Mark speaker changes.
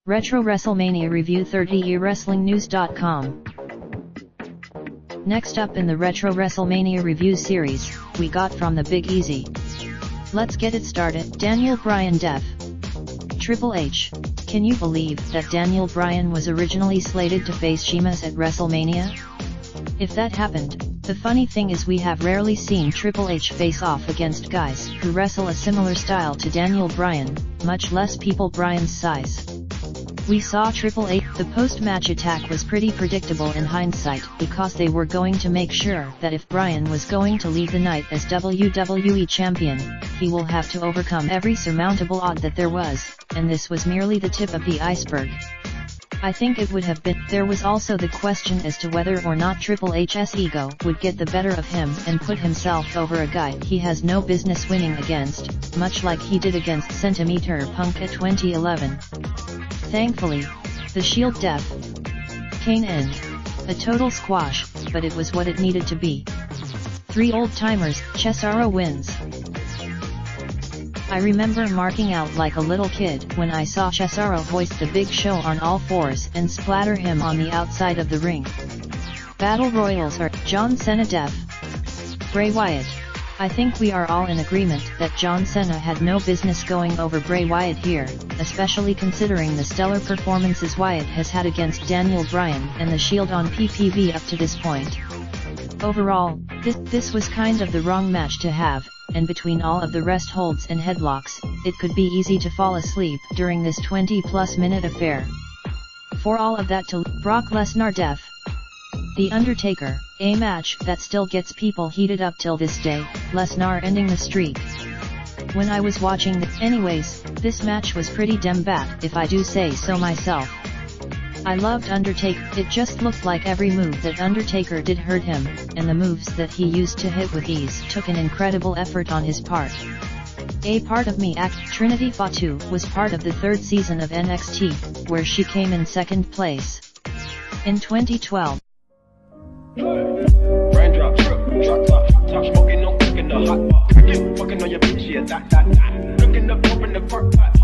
Speaker 1: Retro WrestleMania Review 30YWrestlingNews.com. Next up in the Retro WrestleMania Review series, we got from the Big Easy. Let's get it started. Daniel Bryan death. Triple H. Can you believe that Daniel Bryan was originally slated to face Sheamus at WrestleMania? If that happened, the funny thing is we have rarely seen Triple H face off against guys who wrestle a similar style to Daniel Bryan, much less people Bryan's size. We saw Triple H. The post-match attack was pretty predictable in hindsight because they were going to make sure that if Bryan was going to leave the night as WWE Champion, he will have to overcome every surmountable odd that there was, and this was merely the tip of the iceberg. I think it would have been. There was also the question as to whether or not Triple H's ego would get the better of him and put himself over a guy he has no business winning against, much like he did against Centimeter Punk at 2011. Thankfully, the Shield death came in. A total squash, but it was what it needed to be. 3 old-timers, Cesaro wins. I remember marking out like a little kid when I saw Cesaro hoist the Big Show on all fours and splatter him on the outside of the ring. Battle Royals are John Cena death. Bray Wyatt. I think we are all in agreement that John Cena had no business going over Bray Wyatt here, especially considering the stellar performances Wyatt has had against Daniel Bryan and the Shield on PPV up to this point. Overall, this was kind of the wrong match to have, and between all of the rest holds and headlocks, it could be easy to fall asleep during this 20-plus minute affair. For all of that to Brock Lesnar death. The Undertaker, a match that still gets people heated up till this day, Lesnar ending the streak. When I was watching anyways, this match was pretty damn bad if I do say so myself. I loved Undertaker, it just looked like every move that Undertaker did hurt him, and the moves that he used to hit with ease took an incredible effort on his part. A part of me Trinity Fatu was part of the 3rd season of NXT, where she came in 2nd place. In 2012.
Speaker 2: Raindrop, drop top smoking, no cooking the hot pot. Fucking on your bitch, yeah, that. Looking up, open the park pot.